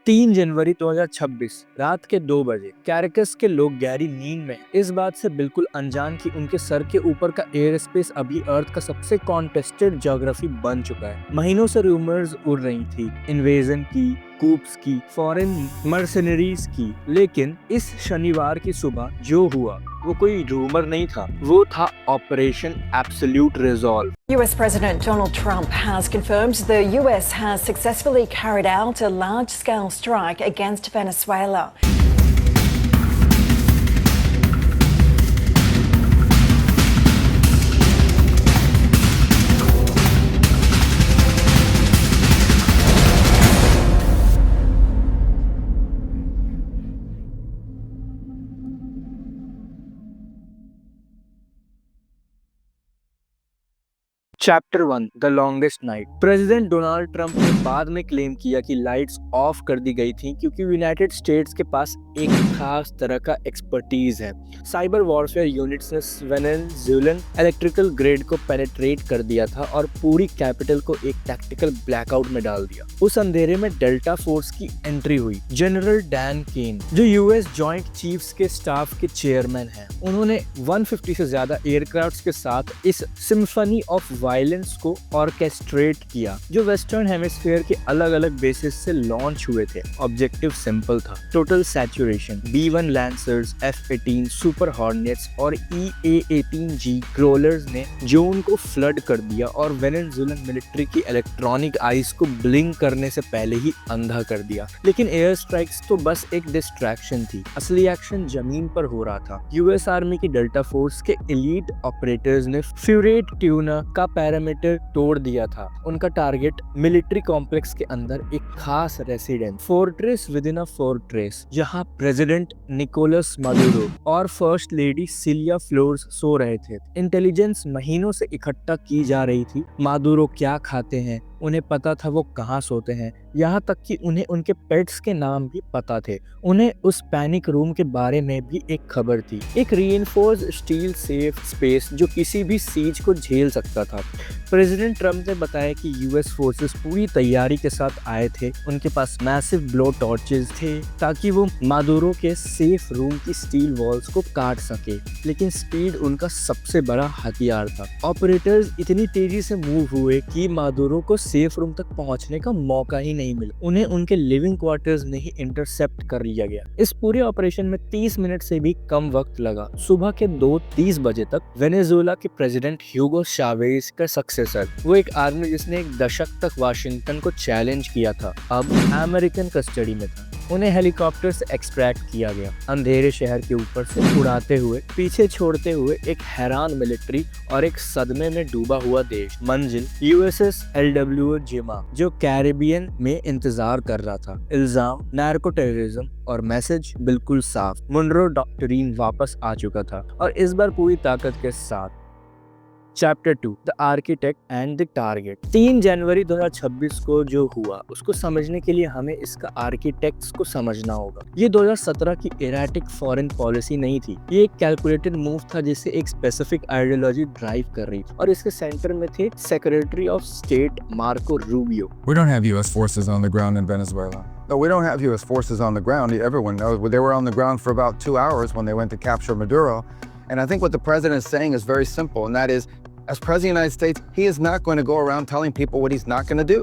3 जनवरी 2026 रात के 2 बजे कैरेकस के लोग गहरी नींद में इस बात से बिल्कुल अनजान कि उनके सर के ऊपर का एयर स्पेस अभी अर्थ का सबसे कॉन्टेस्टेड ज्योग्राफी बन चुका है। महीनों से रूमर्स उड़ रही थी, इन्वेजन की, कूप्स की, फॉरेन मर्सनरीज की, लेकिन इस शनिवार की सुबह जो हुआ वो कोई रूमर नहीं था, वो था operation absolute resolve. US President Donald Trump has confirmed the US has successfully carried out a large-scale strike against Venezuela. Chapter 1 the longest night. President Donald Trump ने बाद में क्लेम किया कि लाइट्स ऑफ कर दी गई थी क्योंकि यूनाइटेड स्टेट्स के पास एक खास तरह का एक्सपर्टीज है। साइबर वॉरफेयर यूनिट्स ने वेनेजुएलन इलेक्ट्रिकल ग्रिड को पेनिट्रेट कर दिया था और पूरी कैपिटल को एक टैक्टिकल ब्लैकआउट में डाल दिया। उस अंधेरे में डेल्टा फोर्स की एंट्री हुई। जनरल डैन केन, जो यूएस जॉइंट चीफ्स के स्टाफ के चेयरमैन हैं, उन्होंने 150 से ज्यादा एयरक्राफ्ट्स के साथ इस सिम्फनी ऑफ वायलेंस को ऑर्केस्ट्रेट किया, जो वेस्टर्न हेमिस्फीयर के अलग अलग बेसिस से लॉन्च हुए थे। ऑब्जेक्टिव सिंपल था, total saturation. B-1 lancers, F-18 super hornets और EA-18G ग्रोलर्स ने जोन को फ्लड कर दिया और वेनेजुएलन मिलिट्री की इलेक्ट्रॉनिक आइज को ब्लिंक करने से पहले ही अंधा कर दिया। लेकिन एयर स्ट्राइक्स तो बस एक डिस्ट्रैक्शन थी, असली एक्शन जमीन पर हो रहा था। यूएस आर्मी की डेल्टा फोर्स के एलीट ऑपरेटर्स ने फ्यूरेट ट्यूना का पैरामीटर तोड़ दिया था। उनका टारगेट मिलिट्री कॉम्प्लेक्स के अंदर एक खास residence, fortress with in a fortress, जहां प्रेसिडेंट निकोलस मादुरो और फर्स्ट लेडी सिलिया फ्लोर्स सो रहे थे। इंटेलिजेंस महीनों से इकट्ठा की जा रही थी। मादुरो क्या खाते हैं, उन्हें पता था वो कहाँ सोते हैं, यहाँ तक कि उन्हें उनके पेट्स के नाम भी पता थे। उन्हें उस पैनिक रूम के बारे में भी एक खबर थी, एक रीइंफोर्स्ड स्टील सेफ स्पेस जो किसी भी सीज को झेल सकता था। प्रेसिडेंट ट्रंप ने बताया कि यूएस फोर्सेस पूरी तैयारी के साथ आए थे। उनके पास मैसिव ब्लो टॉर्चेस थे ताकि वो मादुरो के सेफ रूम की स्टील वॉल्स को काट सके, लेकिन स्पीड उनका सबसे बड़ा हथियार था। ऑपरेटर्स इतनी तेजी से मूव हुए कि मादुरो को सेफ रूम तक पहुंचने का मौका ही नहीं मिला। उन्हें उनके लिविंग क्वार्टर्स में ही इंटरसेप्ट कर लिया गया। इस पूरे ऑपरेशन में 30 मिनट से भी कम वक्त लगा। सुबह के 2:30 बजे तक वेनेजुएला के प्रेसिडेंट ह्यूगो चावेज का सक्सेसर, वो एक आदमी जिसने एक दशक तक वाशिंगटन को चैलेंज किया था, अब अमेरिकन कस्टडी में था। उन्हें हेलीकॉप्टर से एक्सट्रैक्ट किया गया, अंधेरे शहर के ऊपर से उड़ाते हुए, पीछे छोड़ते हुए एक हैरान मिलिट्री और एक सदमे में डूबा हुआ देश। मंजिल USS LWO जिमा, जो कैरिबियन में इंतजार कर रहा था। इल्जाम नार्को टेररिज्म और मैसेज बिल्कुल साफ, मुनरो डॉक्ट्रिन वापस आ चुका था और इस बार पूरी ताकत के साथ। Chapter 2 the architect and the target. 3 जनवरी 2026 को जो हुआ उसको समझने के लिए हमें इसका आर्किटेक्ट्स को समझना होगा। ये 2017 की एराटिक फॉरेन पॉलिसी नहीं थी, ये एक कैलकुलेटेड मूव था जिसे एक स्पेसिफिक आइडियोलॉजी ड्राइव कर रही थी और इसके सेंटर में थे secretary of state Marco Rubio. We don't have US forces on the ground in Venezuela. No, we don't have U.S. forces on the ground. Everyone knows. They were on the ground for about 2 hours when they went to capture Maduro. And I think what the president is saying is very simple, and that is, as president of the United States, he is not going to go around telling people what he's not going to do.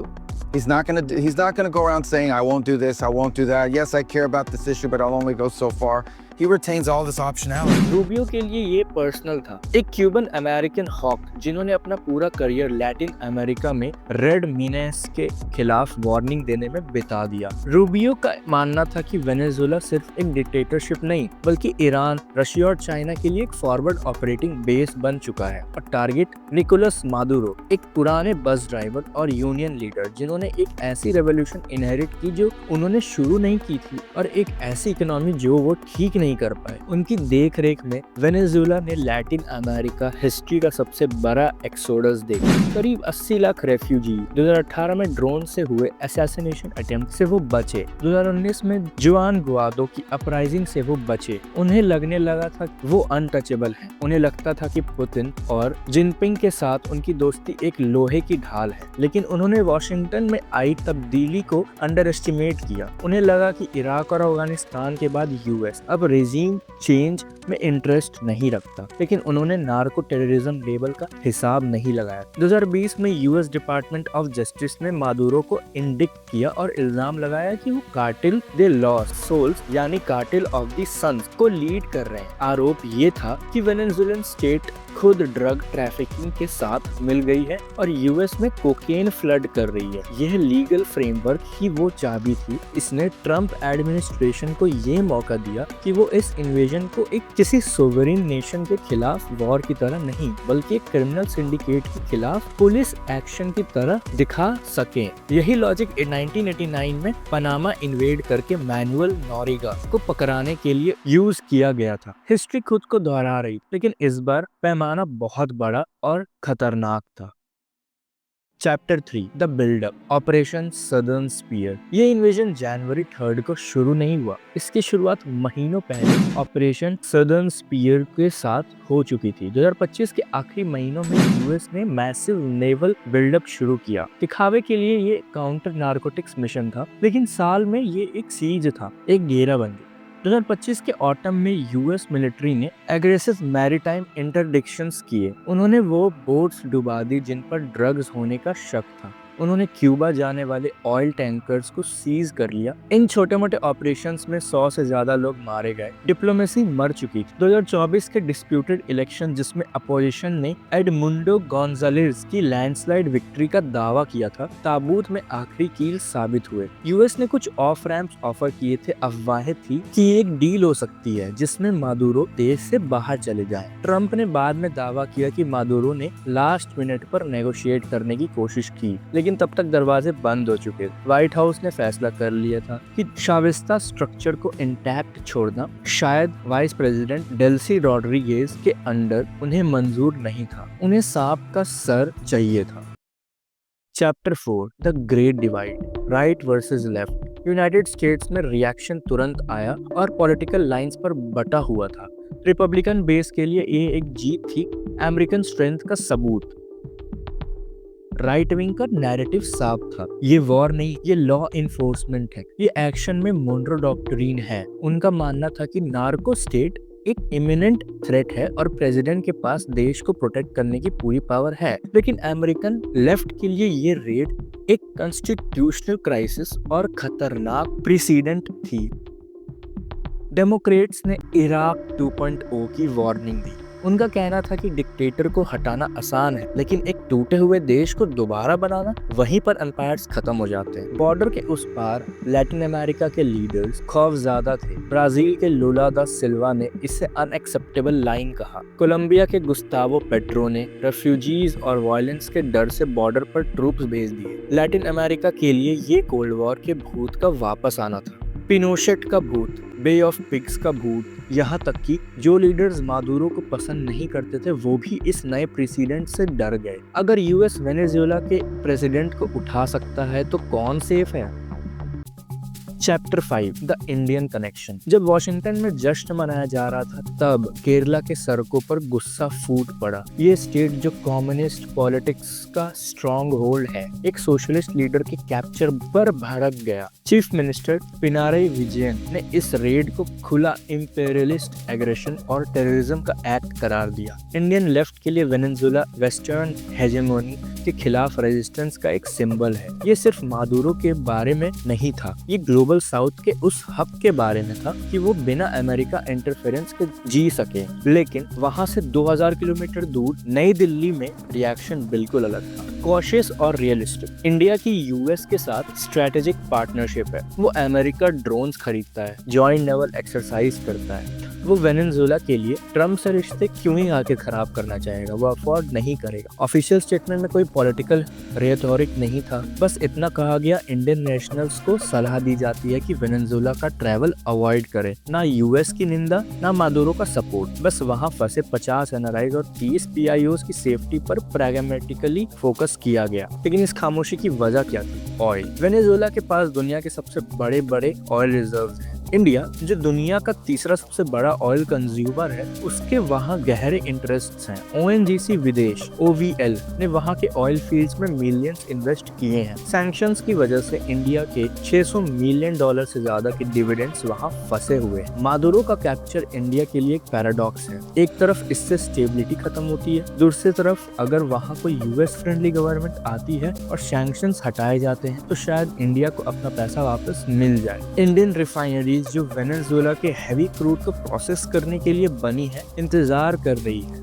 He's not going to go around saying, I won't do this, I won't do that. Yes, I care about this issue, but I'll only go so far. He retains all this optionality. Rubio के लिए ये personal था, एक Cuban American hoc जिन्होंने अपना पूरा career Latin America में red menace के खिलाफ वार्निंग देने में बिता दिया। रूबियो का मानना था कि वेनेजुएला सिर्फ एक डिक्टेटरशिप नहीं बल्कि ईरान, रशिया और चाइना के लिए एक फॉरवर्ड ऑपरेटिंग बेस बन चुका है। और टारगेट निकोलस मादुरो, एक पुराने बस ड्राइवर और यूनियन लीडर जिन्होंने एक ऐसी रेवोल्यूशन इनहेरिट की जो उन्होंने शुरू नहीं की थी और एक ऐसी इकोनॉमी जो वो ठीक नहीं कर पाए। उनकी देख रेख में वेनेजुएला ने लैटिन अमेरिका हिस्ट्री का सबसे बड़ा एक्सोडस देखा। करीब 80 लाख रेफ्यूजी 2018 में ड्रोन से हुए असैसिनेशन अटेम्प्ट से वो बचे। 2019 में जुआन गुआइडो की अपराइजिंग से वो बचे। उन्हें लगने लगा था वो अनटचेबल है। उन्हें लगता था कि पुतिन और जिनपिंग के साथ उनकी दोस्ती एक लोहे की ढाल है, लेकिन उन्होंने वॉशिंगटन में आई तब्दीली को अंडर एस्टिमेट किया। उन्हें लगा कि इराक और अफगानिस्तान के बाद यूएस अब रेजीम चेंज में इंटरेस्ट नहीं रखता, लेकिन उन्होंने नार्को टेररिज्म लेबल का हिसाब नहीं लगाया। 2020 में यूएस डिपार्टमेंट ऑफ जस्टिस ने मादुरो को इंडिक्ट किया और इल्जाम लगाया कि वो कार्टेल दे लॉस सोल्स यानी कार्टेल ऑफ द सन्स को लीड कर रहे हैं। आरोप ये था कि वेनेजुएलन स्टेट खुद ड्रग ट्रैफिकिंग के साथ मिल गई है और यूएस में कोकेन फ्लड कर रही है। यह लीगल फ्रेमवर्क ही वो चाबी थी। इसने ट्रम्प एडमिनिस्ट्रेशन को ये मौका दिया कि वो इस इन्वेजन को एक किसी सोवरेन नेशन के खिलाफ वॉर की तरह नहीं, बल्कि एक क्रिमिनल सिंडिकेट के खिलाफ पुलिस एक्शन की तरह दिखा सके। यही लॉजिक 1989 में पनामा इन्वेड करके मैनुअल नोरिगा को पकड़ाने के लिए यूज किया गया था। हिस्ट्री खुद को दोहरा रही, लेकिन इस बार पैमाना बहुत बड़ा और खतरनाक था। Chapter 3 the buildup operation southern spear. ये इन्वेजन जनवरी 3 को शुरू नहीं हुआ। इसकी शुरुआत महीनों पहले ऑपरेशन सदर्न स्पीयर के साथ हो चुकी थी। 2025 के आखिरी महीनों में यूएस ने मैसिव नेवल बिल्डअप शुरू किया। दिखावे के लिए ये काउंटर नारकोटिक्स मिशन था, लेकिन साल में ये एक सीज था, एक घेराबंदी। 2025 के ऑटम में यूएस मिलिट्री ने एग्रेसिव मैरीटाइम इंटरडिक्शंस किए। उन्होंने वो बोट्स डुबा दी जिन पर ड्रग्स होने का शक था। उन्होंने क्यूबा जाने वाले ऑयल टैंकर्स को सीज कर लिया। इन छोटे मोटे ऑपरेशंस में 100 से ज्यादा लोग मारे गए। डिप्लोमेसी मर चुकी थी। 2024 के डिस्प्यूटेड इलेक्शन जिसमें अपोजिशन ने एडमुंडो गोंजालेस की लैंडस्लाइड विक्ट्री का दावा किया था, ताबूत में आखिरी कील साबित हुए। यूएस ने कुछ ऑफ रैंप्स ऑफर किए थे। अफवाहें थी कि एक डील हो सकती है जिसमें मादुरो देश से बाहर चले जाए। ट्रंप ने बाद में दावा किया कि मादुरो ने लास्ट मिनट पर नेगोशिएट करने की कोशिश की, लेकिन तब तक दरवाजे बंद हो चुके थे। व्हाइट हाउस ने फैसला कर लिया था कि शाविस्ता स्ट्रक्चर को इंटैक्ट छोड़ना शायद वाइस प्रेसिडेंट डेल्सी रॉड्रिगेज के अंडर उन्हें मंजूर नहीं था। उन्हें सांप का सर चाहिए था। Chapter 4 the great divide right versus left. United states में रिएक्शन तुरंत आया और पॉलिटिकल लाइंस पर बटा हुआ था। रिपब्लिकन बेस के लिए ये एक जीत थी, अमेरिकन स्ट्रेंथ का सबूत। राइट विंग का नैरेटिव साफ था, ये वॉर नहीं, ये लॉ इन्फोर्समेंट है, ये एक्शन में मोन्रो डॉक्ट्रिन है। उनका मानना था कि नार्को स्टेट एक इमिनेंट थ्रेट है और प्रेसिडेंट के पास देश को प्रोटेक्ट करने की पूरी पावर है। लेकिन अमेरिकन लेफ्ट के लिए ये रेड एक कॉन्स्टिट्यूशनल क्राइसिस और खतरनाक प्रेसिडेंट थी। डेमोक्रेट्स ने इराक 2.0 की वार्निंग दी। उनका कहना था कि डिक्टेटर को हटाना आसान है, लेकिन एक टूटे हुए देश को दोबारा बनाना, वहीं पर एम्पायर्स खत्म हो जाते हैं। बॉर्डर के उस पार लैटिन अमेरिका के लीडर्स खौफज़दा थे। ब्राजील के लुला दा सिल्वा ने इसे अनएक्सेप्टेबल लाइन कहा। कोलंबिया के गुस्तावो पेट्रो ने रेफ्यूजीज और वायलेंस के डर से बॉर्डर पर ट्रूप्स भेज दिए। लैटिन अमेरिका के लिए ये कोल्ड वॉर के भूत का वापस आना था। पिनोशेट का भूत, बे ऑफ पिग्स का भूत, यहाँ तक कि जो लीडर्स मादुरो को पसंद नहीं करते थे वो भी इस नए प्रेसिडेंट से डर गए। अगर यूएस वेनेजुएला के प्रेसिडेंट को उठा सकता है तो कौन सेफ है? Chapter 5 the Indian connection. जब वॉशिंगटन में जश्न मनाया जा रहा था, तब केरला के सड़कों पर गुस्सा फूट पड़ा। ये स्टेट जो कम्युनिस्ट पॉलिटिक्स का स्ट्रॉन्ग होल्ड है, एक सोशलिस्ट लीडर के कैप्चर पर भड़क गया। चीफ मिनिस्टर पिनाराई विजयन ने इस रेड को खुला इंपीरियलिस्ट एग्रेशन और टेररिज्म का एक्ट करार दिया। इंडियन लेफ्ट के लिए वेनेजुएला वेस्टर्न हेजेमोनी के खिलाफ रेजिस्टेंस का एक सिंबल है। ये सिर्फ मादुरो के बारे में नहीं था, ये ग्लोबल साउथ के उस हक के बारे में था कि वो बिना अमेरिका इंटरफेरेंस के जी सके। लेकिन वहां से 2000 किलोमीटर दूर नई दिल्ली में रिएक्शन बिल्कुल अलग था, कॉशियस और रियलिस्टिक। इंडिया की यूएस के साथ स्ट्रेटेजिक पार्टनरशिप है। वो अमेरिका ड्रोन्स खरीदता है, जॉइंट नेवल एक्सरसाइज करता है। वो वेनेजुएला के लिए ट्रम्प से रिश्ते क्यों ही आके खराब करना चाहेगा, वो अफोर्ड नहीं करेगा। ऑफिशियल स्टेटमेंट में कोई पॉलिटिकल रेटोरिक नहीं था, बस इतना कहा गया इंडियन नेशनल्स को सलाह दी जाती चाहती है कि वेनेजुएला का ट्रैवल अवॉइड करे, ना यूएस की निंदा ना मादुरो का सपोर्ट। बस वहाँ फंसे 50 एनआरआईज और 30 पीआईओज की सेफ्टी पर प्रैग्मेटिकली फोकस किया गया। लेकिन इस खामोशी की वजह क्या थी? ऑयल। वेनेजुएला के पास दुनिया के सबसे बड़े बड़े ऑयल रिजर्व्स हैं। इंडिया, जो दुनिया का तीसरा सबसे बड़ा ऑयल कंज्यूमर है, उसके वहाँ गहरे इंटरेस्ट्स हैं। ओएनजीसी विदेश (OVL) ने वहाँ के ऑयल फील्ड्स में मिलियंस इन्वेस्ट किए हैं। सैंक्शंस की वजह से इंडिया के $600 मिलियन से ज्यादा के डिविडेंड्स वहाँ फंसे हुए हैं। मादुरो का कैप्चर इंडिया के लिए एक पैराडॉक्स है। एक तरफ इससे स्टेबिलिटी खत्म होती है, दूसरी तरफ अगर वहाँ कोई यूएस फ्रेंडली गवर्नमेंट आती है और सैंक्शंस हटाए जाते हैं तो शायद इंडिया को अपना पैसा वापस मिल जाए। इंडियन रिफाइनरीज जो वेनेजुएला के हैवी क्रूड को प्रोसेस करने के लिए बनी है, इंतजार कर रही है।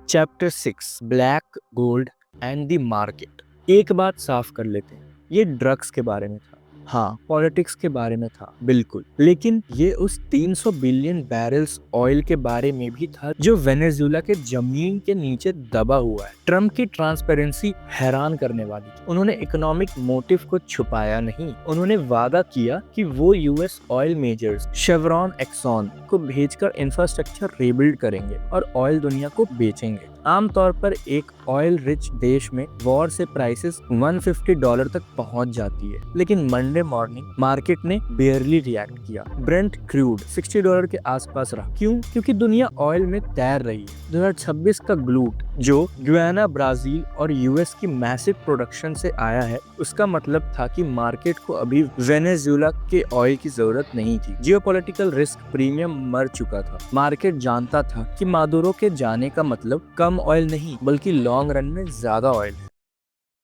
Chapter 6, black gold and the market. एक बात साफ कर लेते हैं, ये ड्रग्स के बारे में था, हाँ पॉलिटिक्स के बारे में था बिल्कुल, लेकिन ये उस 300 बिलियन बैरल्स ऑयल के बारे में भी था जो वेनेजुएला के जमीन के नीचे दबा हुआ है। ट्रम्प की ट्रांसपेरेंसी हैरान करने वाली थी। उन्होंने इकोनॉमिक मोटिव को छुपाया नहीं, उन्होंने वादा किया कि वो US oil majors Chevron, Exxon को भेजकर इंफ्रास्ट्रक्चर रीबिल्ड करेंगे और ऑयल दुनिया को बेचेंगे। आमतौर पर एक ऑयल रिच देश में वॉर से प्राइसेस $150 तक पहुंच जाती है, लेकिन मंडे मॉर्निंग मार्केट ने बेयरली रिएक्ट किया। ब्रेंट क्रूड $60 के आसपास रहा। क्यों? क्योंकि दुनिया ऑयल में तैर रही है। 2026 का ग्लूट जो गुयाना, ब्राजील और यूएस की मैसिव प्रोडक्शन से आया है, उसका मतलब था कि मार्केट को अभी वेनेजुएला के ऑयल की जरूरत नहीं थी। जियोपॉलिटिकल रिस्क प्रीमियम मर चुका था। मार्केट जानता था कि मादुरो के जाने का मतलब कम ऑयल नहीं बल्कि लॉन्ग रन में ज्यादा ऑयल है।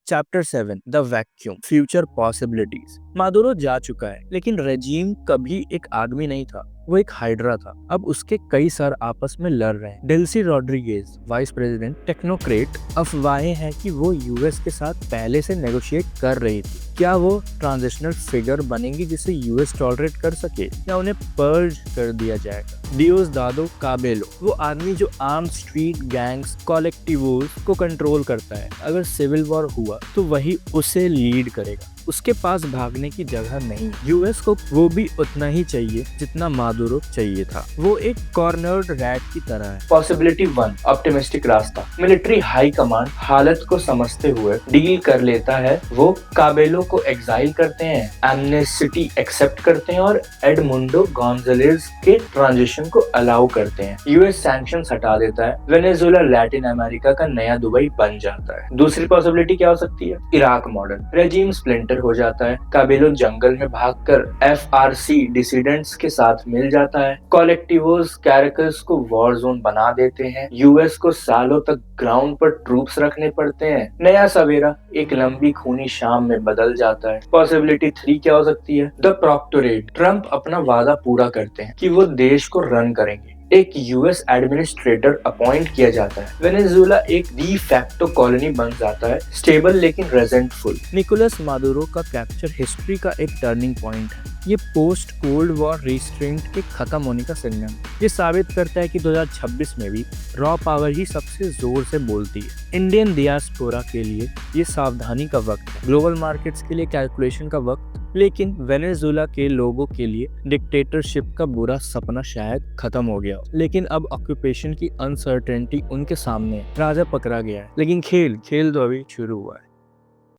Chapter 7, the vacuum, future possibilities. Maduro जा चुका है, लेकिन रेजीम कभी एक आदमी नहीं था, वो एक हाइड्रा था। अब उसके कई सर आपस में लड़ रहे हैं। Delsey Rodriguez, vice president, technocrat. अफवाहें हैं कि वो यूएस के साथ पहले से नेगोशिएट कर रही थी। क्या वो ट्रांजिशनल फिगर बनेंगी जिसे यूएस टॉलरेट कर सके, या उन्हें पर्ज कर दिया जाएगा? डियोसदादो काबेलो, वो आदमी जो आर्म स्ट्रीट गैंग्स, कलेक्टिवोस को कंट्रोल करता है। अगर सिविल वॉर हुआ तो वही उसे लीड करेगा। उसके पास भागने की जगह नहीं। यूएस को वो भी उतना ही चाहिए जितना मादुरो चाहिए था। वो एक कॉर्नर्ड रैट की तरह है। पॉसिबिलिटी 1, ऑप्टिमिस्टिक रास्ता। मिलिट्री हाई कमांड हालत को समझते हुए डील कर लेता है। वो काबेलो को एग्जाइल करते हैं, एमनेस्टी एक्सेप्ट करते हैं और एडमुंडो गोंजालेज के ट्रांजिशन को अलाउ करते हैं। यूएस सैंक्शंस हटा देता है। वेनेजुएला लैटिन अमेरिका का नया दुबई बन जाता है। दूसरी पॉसिबिलिटी क्या हो सकती है? Iraq model. रेजिम स्प्लिंटर हो जाता है। काबेलो जंगल में भागकर एफआरसी डिसिडेंट्स के साथ मिल जाता है। कलेक्टिवोस कैरेकस को वॉर जोन बना देते हैं। यूएस को सालों तक ग्राउंड पर ट्रूप्स रखने पड़ते हैं। नया सवेरा एक लंबी खूनी शाम में बदल जाता है। पॉसिबिलिटी 3 क्या हो सकती है? द प्रोक्टोरेट। ट्रम्प अपना वादा पूरा करते हैं कि वो देश को रन करेंगे। एक यूएस एडमिनिस्ट्रेटर अपॉइंट किया जाता है। वेनेजुएला एक डी फैक्टो कॉलोनी बन जाता है, स्टेबल लेकिन रेजेंटफुल। निकोलस मादुरो का कैप्चर हिस्ट्री का एक टर्निंग पॉइंट है। ये पोस्ट कोल्ड वॉर रिस्ट्रेंट के खत्म होने का सिग्नल। ये साबित करता है कि 2026 में भी रॉ पावर ही सबसे जोर से बोलती है। इंडियन डियास्पोरा के लिए ये सावधानी का वक्त है, ग्लोबल मार्केट्स के लिए कैलकुलेशन का वक्त, लेकिन वेनेजुएला के लोगों के लिए डिक्टेटरशिप का बुरा सपना शायद खत्म हो गया। लेकिन अब ऑक्यूपेशन की अनसर्टेनिटी उनके सामने है। राजा पकड़ा गया है, लेकिन खेल तो अभी शुरू हुआ है।